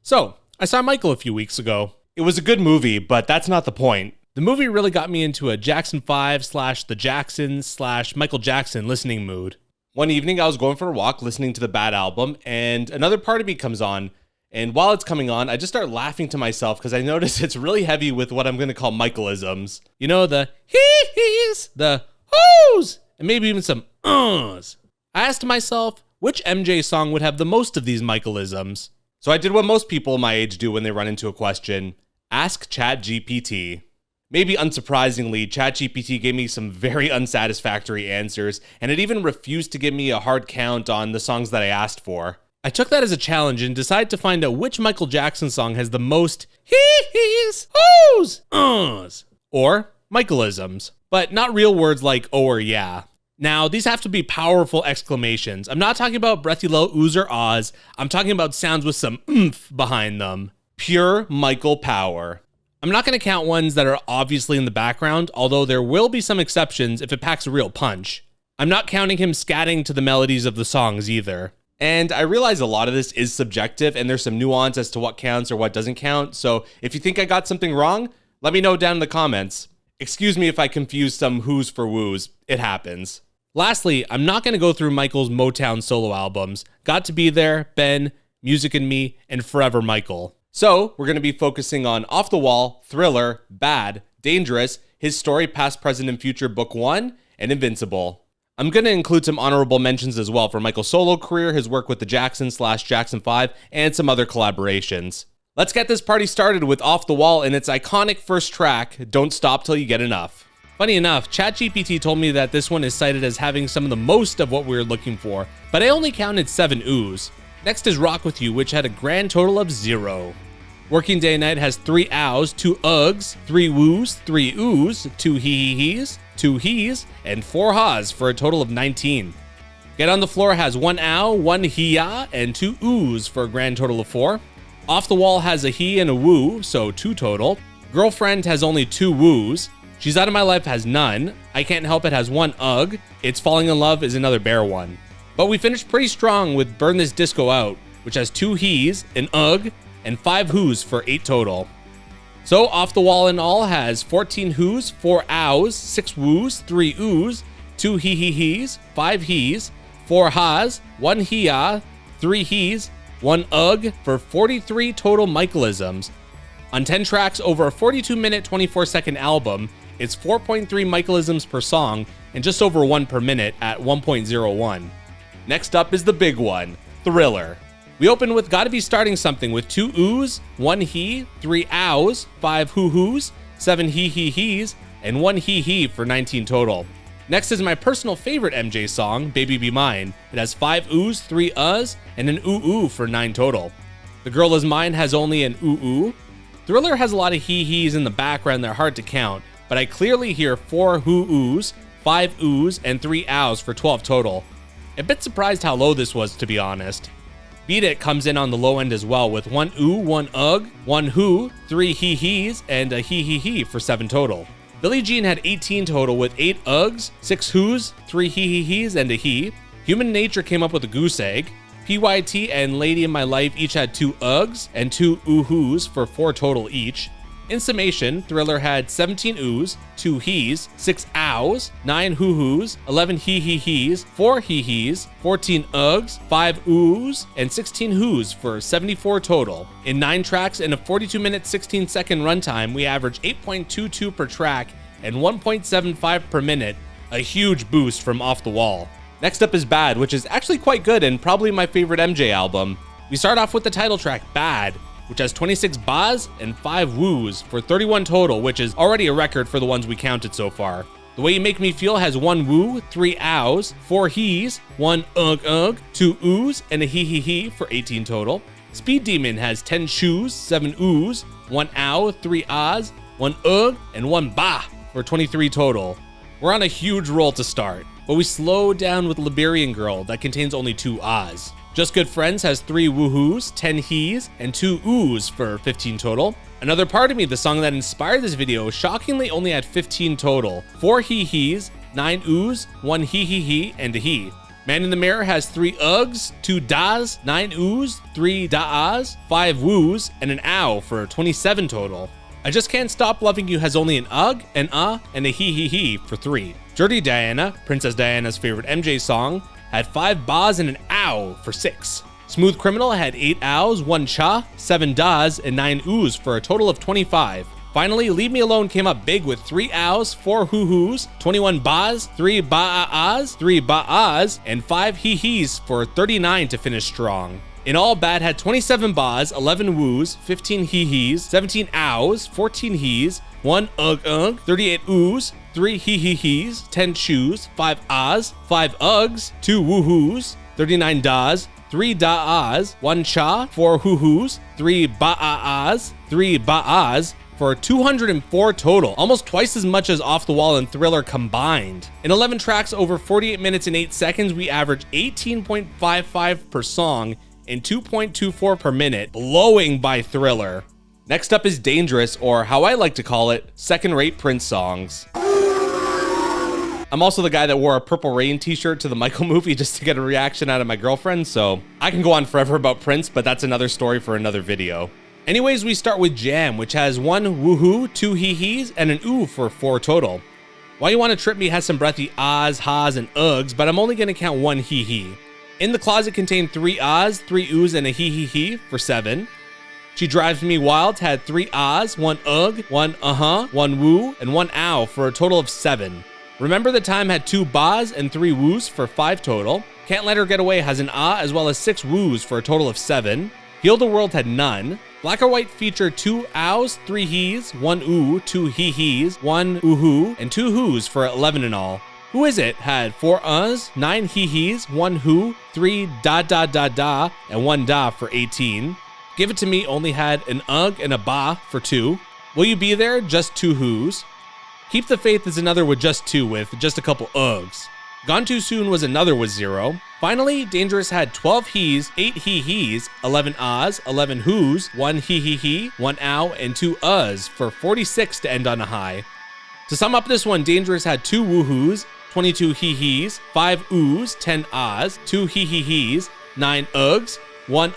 So, I saw Michael a few weeks ago. It was a good movie, but that's not the point. The movie really got me into a Jackson 5 / the Jacksons / Michael Jackson listening mood. One evening, I was going for a walk listening to the Bad album, and another part of me comes on. And while it's coming on, I just start laughing to myself because I notice it's really heavy with what I'm going to call Michaelisms. You know, the hee-hees, the hoos, and maybe even some uhs. I asked myself, which MJ song would have the most of these Michaelisms? So I did what most people my age do when they run into a question. Ask ChatGPT. Maybe unsurprisingly, ChatGPT gave me some very unsatisfactory answers, and it even refused to give me a hard count on the songs that I asked for. I took that as a challenge and decided to find out which Michael Jackson song has the most hee-hees, hoos, uhs, or Michaelisms, but not real words like oh or yeah. Now, these have to be powerful exclamations. I'm not talking about breathy low oohs or ahs. I'm talking about sounds with some oomph behind them. Pure Michael power. I'm not going to count ones that are obviously in the background, although there will be some exceptions if it packs a real punch. I'm not counting him scatting to the melodies of the songs either. And I realize a lot of this is subjective and there's some nuance as to what counts or what doesn't count, so if you think I got something wrong, let me know down in the comments. Excuse me if I confuse some whoos for woos. It happens. Lastly, I'm not going to go through Michael's Motown solo albums, Got to Be There, Ben, Music and Me, and Forever Michael. So, we're going to be focusing on Off the Wall, Thriller, Bad, Dangerous, His Story Past, Present, and Future Book 1, and Invincible. I'm going to include some honorable mentions as well for Michael's solo career, his work with the Jacksons / Jackson 5, and some other collaborations. Let's get this party started with Off the Wall and its iconic first track, Don't Stop Till You Get Enough. Funny enough, ChatGPT told me that this one is cited as having some of the most of what we were looking for, but I only counted 7 oohs. Next is Rock With You, which had a grand total of 0. Working Day and Night has 3 ows, 2 ughs, 3 woos, 3 oohs, 2 hee-hee-hees, 2 hees, and 4 ha's for a total of 19. Get on the Floor has 1 ow, 1 hee-ya, and 2 oohs for a grand total of 4. Off the Wall has a he and a woo, so 2 total. Girlfriend has only 2 woos. She's Out of My Life has none. I Can't Help It has 1 ugh. It's Falling in Love is another bear one. But we finished pretty strong with Burn This Disco Out, which has 2 he's, an ugh, and 5 who's for 8 total. So Off the Wall in all has 14 who's, 4 ows, 6 woos, 3 oohs, 2 hee-hee-hees, 5 he's, 4 ha's, 1 hee-ya, 3 he's, 1 ugh for 43 total Michaelisms. On 10 tracks over a 42-minute, 24-second album, it's 4.3 Michaelisms per song and just over 1 per minute at 1.01. Next up is the big one, Thriller. We open with Gotta Be Starting Something with 2 oohs, 1 he, 3 ows, 5 hoo-hoos, 7 hee-hee-hees, and 1 hee-hee for 19 total. Next is my personal favorite MJ song, Baby Be Mine. It has 5 oohs, 3 uhs, and an ooh-ooh for 9 total. The Girl Is Mine has only an ooh-ooh. Thriller has a lot of hee-hees in the background that are hard to count, but I clearly hear 4 hoo-oohs, 5 oohs, and 3 ows for 12 total. A bit surprised how low this was, to be honest. Beat It comes in on the low end as well with 1 ooh, 1 ugh, 1 hoo, 3 hee-hees, and a hee-hee-hee for 7 total. Billie Jean had 18 total with 8 ughs, 6 hoos, 3 hee-hee-hees, and a he. Human Nature came up with a goose egg. PYT and Lady in My Life each had 2 ughs and 2 ooh-hoos for 4 total each. In summation, Thriller had 17 oohs, 2 hees, 6 ows, 9 hoo-hoos, 11 hee-hee-hees, 4 hee-hees, 14 ughs, 5 oohs, and 16 hoos for 74 total. In 9 tracks and a 42-minute, 16-second runtime, we averaged 8.22 per track and 1.75 per minute, a huge boost from Off the Wall. Next up is Bad, which is actually quite good and probably my favorite MJ album. We start off with the title track, Bad, which has 26 bahs and 5 woos for 31 total, which is already a record for the ones we counted so far. The Way You Make Me Feel has 1 woo, 3 ows, 4 hees, 1 ugh, 2 oohs, and a hee-hee-hee for 18 total. Speed Demon has 10 shoos, 7 oohs, 1 ow, 3 ahs, 1 ugh, and 1 bah for 23 total. We're on a huge roll to start, but we slow down with Liberian Girl that contains only 2 ahs. Just Good Friends has 3 woohoos, 10 hees, and 2 oohs for 15 total. Another Part of Me, the song that inspired this video, shockingly only had 15 total. 4 hee-hees, 9 oohs, 1 hee-hee-hee, and a he. Man in the Mirror has 3 ughs, 2 das, 9 oohs, 3 da's, 5 woos, and an ow for 27 total. I Just Can't Stop Loving You has only an ugh, an and a hee for 3. Dirty Diana, Princess Diana's favorite MJ song, had 5 ba's and an ow for 6. Smooth Criminal had 8 ows, 1 cha, 7 das, and 9 oohs for a total of 25. Finally, Leave Me Alone came up big with 3 ows, 4 hoo-hoos, 21 ba's, 3 ba-ah-ahs, 3 ba-ahs, and 5 hee-hees for 39 to finish strong. In all, Bad had 27 ba's, 11 woos, 15 hee-hees, 17 ows, 14 hees, 1 ugh, 38 oohs, 3 hee-hee-hees, 10 chews, 5 ahs, 5 ughs, 2 woo-hoos, 39 das, 3 da-ahs, 1 cha, 4 hoo-hoos, 3 ba-ah-ahs, 3 ba-ahs, for 204 total, almost twice as much as Off the Wall and Thriller combined. In 11 tracks over 48 minutes and 8 seconds, we averaged 18.55 per song and 2.24 per minute, blowing by Thriller. Next up is Dangerous, or how I like to call it, second-rate Prince songs. I'm also the guy that wore a Purple Rain t-shirt to the Michael movie just to get a reaction out of my girlfriend, so I can go on forever about Prince, but that's another story for another video. Anyways, we start with Jam, which has 1 woohoo, 2 hee-hees, and an ooh for 4 total. Why You Wanna Trip Me has some breathy ahs, ha's, and ughs, but I'm only gonna count 1 hee-hee. In the Closet contained 3 ahs, 3 oohs, and a hee-hee-hee for 7. She Drives Me Wild had 3 ahs, 1 ugh, 1 1 woo, and 1 ow for a total of 7. Remember the Time had 2 ba's and 3 woos for 5 total. Can't Let Her Get Away has an ah as well as 6 woos for a total of 7. Heal the World had none. Black or White featured 2 ows, 3 hees, 1 ooh, 2 hee-hees, 1 ooh-hoo, and 2 hoos for 11 in all. Who Is It had 4 uhs, 9 hee-hees, 1 hoo, 3 da, and 1 da for 18. Give It To Me only had an ugh and a ba for 2. Will You Be There? Just 2 hoos. Keep the Faith is another with just 2 with just a couple ughs. Gone Too Soon was another with 0. Finally, Dangerous had 12 hees, 8 hee-hees, 11 ahs, 11 hoos, 1 hee-hee-hee, 1 ow, and 2 uhs for 46 to end on a high. To sum up this one, Dangerous had 2 woohoos, 22 hee-hees, 5 oohs, 10 ahs, 2 hee-hee-hees, 9 ughs, 1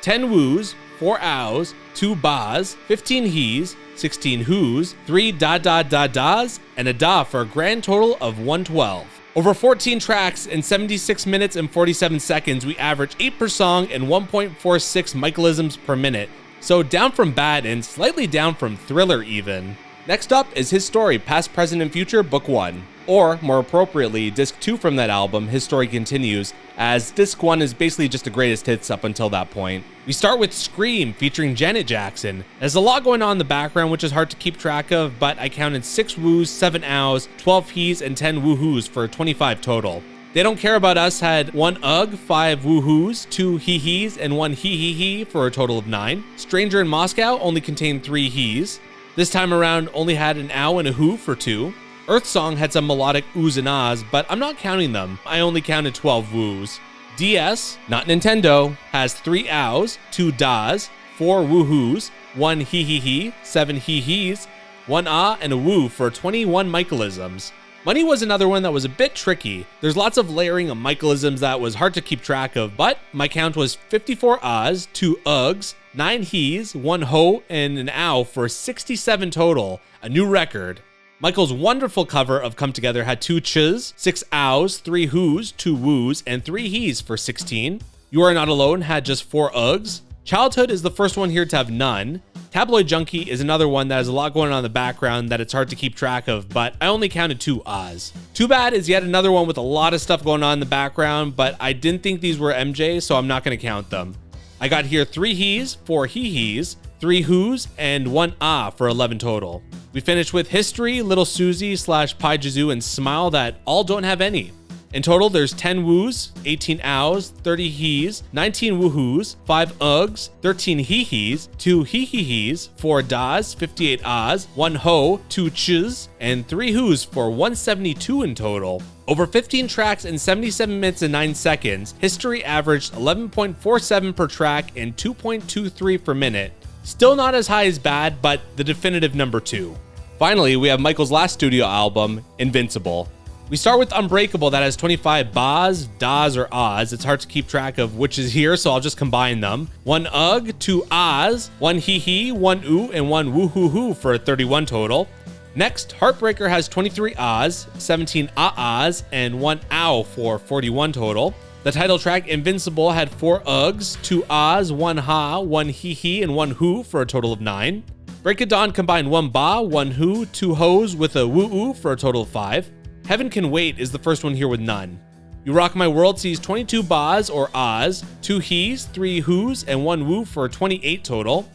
10 woos, 4 ows, 2 ba's, 15 hees, 16 hoos, 3 das, and a da for a grand total of 112. Over 14 tracks in 76 minutes and 47 seconds, we average 8 per song and 1.46 Michaelisms per minute. So down from Bad and slightly down from Thriller even. Next up is His Story, Past, Present, and Future, Book 1. Or, more appropriately, Disc 2 from that album, His Story Continues, as Disc 1 is basically just the greatest hits up until that point. We start with Scream, featuring Janet Jackson. There's a lot going on in the background, which is hard to keep track of, but I counted 6 woos, 7 ows, 12 hees, and 10 woohoos for 25 total. They Don't Care About Us had 1 ugh, 5 woohoos, 2 hee-hees, and 1 hee-hee-hee for a total of 9. Stranger in Moscow only contained 3 hees. This time around only had an ow and a hoo for 2. Earth Song had some melodic oohs and ahs, but I'm not counting them. I only counted 12 woos. DS, not Nintendo, has 3 ows, 2 das, 4 woohoos, 1 hee-hee-hee, 7 hee-hees, 1 ah, and a woo for 21 Michaelisms. Money was another one that was a bit tricky. There's lots of layering of Michaelisms that was hard to keep track of, but my count was 54 ahs, 2 ughs, 9 hees, 1 ho, and an ow for 67 total, a new record. Michael's wonderful cover of Come Together had 2 chs, 6 ows, 3 hoos, 2 woos, and 3 hees for 16. You Are Not Alone had just 4 ughs. Childhood is the first one here to have none. Tabloid Junkie is another one that has a lot going on in the background that it's hard to keep track of, but I only counted 2 ahs. Too Bad is yet another one with a lot of stuff going on in the background, but I didn't think these were MJ, so I'm not going to count them. I got here 3 hees, 4 hee-hees, 3 hoos, and 1 ah for 11 total. We finished with History, Little Susie / Pai Jizu, and Smile that all don't have any. In total, there's 10 woos, 18 ows, 30 hees, 19 woohoos, 5 ughs, 13 hee-hees, 2 hee-hee-hees, 4 das, 58 ahs, 1 ho, 2 chs, and 3 hoos for 172 in total. Over 15 tracks in 77 minutes and 9 seconds, History averaged 11.47 per track and 2.23 per minute. Still not as high as Bad, but the definitive number 2. Finally, we have Michael's last studio album, Invincible. We start with Unbreakable that has 25 bahs, das, or ahs. It's hard to keep track of which is here, so I'll just combine them. 1 ugh, 2 ahs, 1 hee-hee, 1 ooh, and 1 woo-hoo-hoo for 31 total. Next, Heartbreaker has 23 ahs, 17 ah-ahs, and 1 ow for 41 total. The title track, Invincible, had 4 ughs, 2 ahs, 1 ha, 1 hee-hee, and 1 hoo for a total of 9. Break of Dawn combined 1 ba, 1 hoo, 2 hoes with a woo-oo for a total of 5. Heaven Can Wait is the first one here with none. You Rock My World sees 22 bahs or ahs, 2 hees, 3 hoos, and 1 woo for 28 total.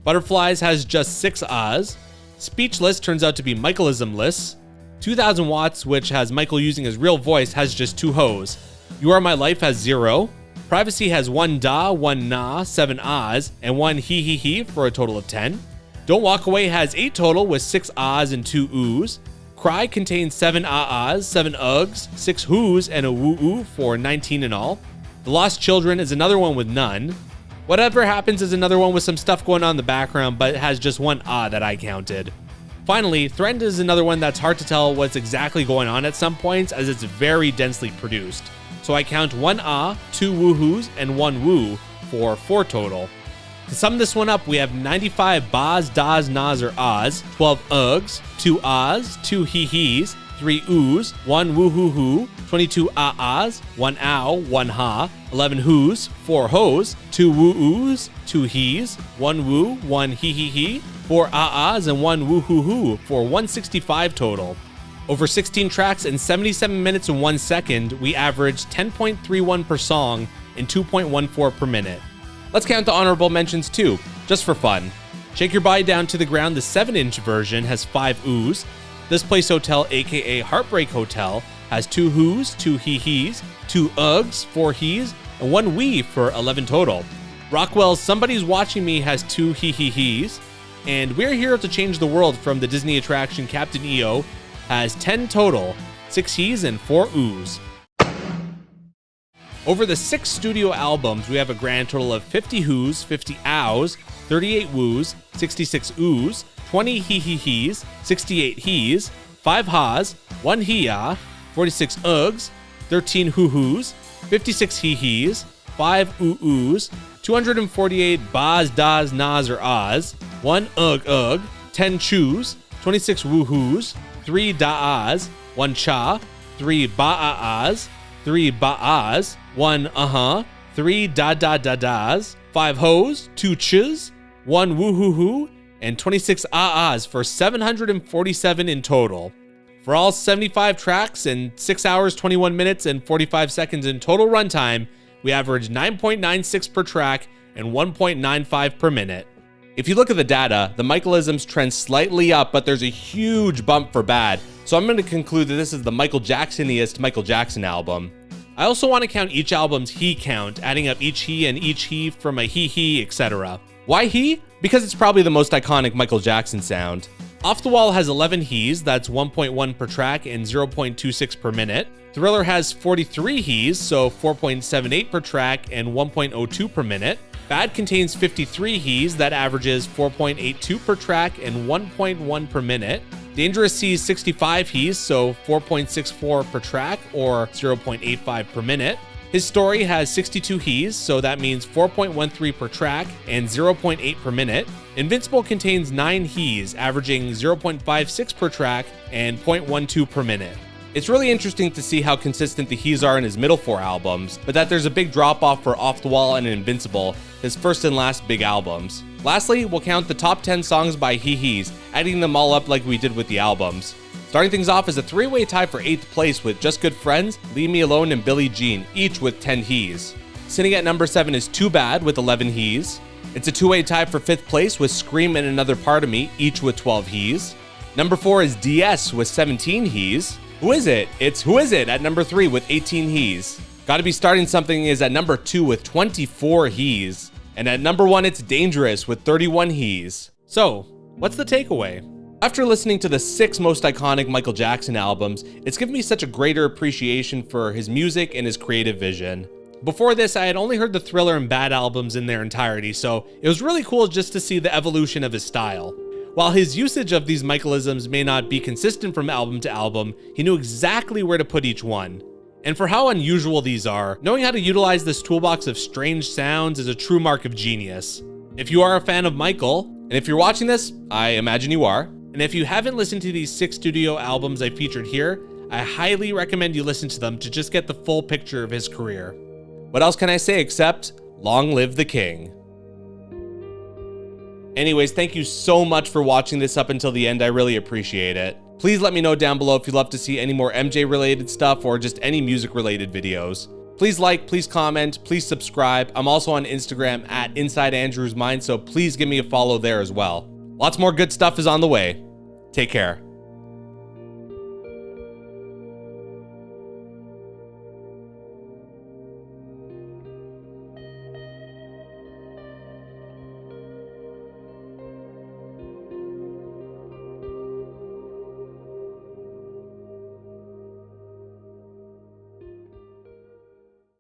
Butterflies has just 6 ahs. Speechless turns out to be Michaelism-less. 2000 Watts, which has Michael using his real voice, has just 2 hoes. You Are My Life has 0. Privacy has 1 da, 1 na, 7 ahs, and 1 hee-hee-hee for a total of 10. Don't Walk Away has 8 total with 6 ahs and 2 oos. Cry contains 7 ah-ahs, 7 ughs, 6 hoos, and a woo-oo for 19 in all. The Lost Children is another one with none. Whatever Happens is another one with some stuff going on in the background, but it has just 1 ah that I counted. Finally, Threatened is another one that's hard to tell what's exactly going on at some points, as it's very densely produced. So I count 1 ah, 2 woohoos, and 1 woo for 4 total. To sum this one up, we have 95 bahs, das, nas, or ahs, 12 ughs, 2 ahs, 2 hee-hees, 3 oos, 1 woo-hoo-hoo, 22 ah-ahs, 1 ow, 1 ha, 11 hoos, 4 hoes, 2 woo-oos, 2 hees, 1 woo, 1 hee-hee-hee, 4 ah-ahs, and 1 woo-hoo-hoo for 165 total. Over 16 tracks and 77 minutes and 1 second, we averaged 10.31 per song and 2.14 per minute. Let's count the honorable mentions too, just for fun. Shake Your Body Down to the Ground, the 7-inch version, has 5 oos. This Place Hotel, aka Heartbreak Hotel, has 2 hoos, 2 hee-hees, 2 ughs, 4 hees, and 1 wee for 11 total. Rockwell's Somebody's Watching Me has 2 hee-hee-hees. And We're Here to Change the World from the Disney attraction Captain EO has 10 total, 6 hees and 4 oos. Over the 6 studio albums, we have a grand total of 50 hoos, 50 ows, 38 woos, 66 oos, 20 hee-hee-hees, 68 hees, 5 ha's, 1 hee-ah, 46 ughs, 13 hoo-hoos, 56 hee-hees, 5 oo-oos, 248 bahs, das, nas, or ahs, 1 ugh, 10 choos, 26 woo-hoos, 3 da-ahs, 1 cha, 3 ba-ah-ahs, 3 ba-ahs, 1 uh-huh, 3 da-da-da-das, 5 hoes, 2 chs, 1 woo-hoo-hoo, and 26 ah-ahs for 747 in total. For all 75 tracks and 6 hours, 21 minutes, and 45 seconds in total runtime, we averaged 9.96 per track and 1.95 per minute. If you look at the data, the Michaelisms trend slightly up, but there's a huge bump for bad, so I'm going to conclude that this is the Michael Jacksoniest Michael Jackson album. I also want to count each album's he count, adding up each he and each he from a hee-hee, etc. Why he? Because it's probably the most iconic Michael Jackson sound. Off the Wall has 11 hees, that's 1.1 per track and 0.26 per minute. Thriller has 43 hees, so 4.78 per track and 1.02 per minute. Bad contains 53 hees, that averages 4.82 per track and 1.1 per minute. Dangerous sees 65 hees, so 4.64 per track or 0.85 per minute. His Story has 62 hees, so that means 4.13 per track and 0.8 per minute. Invincible contains 9 hees, averaging 0.56 per track and 0.12 per minute. It's really interesting to see how consistent the hees are in his middle 4 albums, but that there's a big drop off for Off the Wall and Invincible, his first and last big albums. Lastly, we'll count the top 10 songs by Hee-Hees, adding them all up like we did with the albums. Starting things off is a 3-way tie for 8th place with Just Good Friends, Leave Me Alone, and Billie Jean, each with 10 hees. Sitting at number 7 is Too Bad with 11 hees. It's a 2-way tie for 5th place with Scream and Another Part of Me, each with 12 hees. Number 4 is DS with 17 hees. Who Is It? It's Who Is It at number 3 with 18 hees. Gotta Be Starting Something is at number 2 with 24 hees. And at number 1, it's Dangerous with 31 hees. So, what's the takeaway? After listening to the 6 most iconic Michael Jackson albums, it's given me such a greater appreciation for his music and his creative vision. Before this, I had only heard the Thriller and Bad albums in their entirety, so it was really cool just to see the evolution of his style. While his usage of these Michaelisms may not be consistent from album to album, he knew exactly where to put each one. And for how unusual these are, knowing how to utilize this toolbox of strange sounds is a true mark of genius. If you are a fan of Michael, and if you're watching this, I imagine you are, and if you haven't listened to these 6 studio albums I featured here, I highly recommend you listen to them to just get the full picture of his career. What else can I say except, long live the king. Anyways, thank you so much for watching this up until the end. I really appreciate it. Please let me know down below if you'd love to see any more MJ related stuff or just any music related videos. Please like, please comment, please subscribe. I'm also on Instagram at Inside Andrew's Mind, so please give me a follow there as well. Lots more good stuff is on the way. Take care.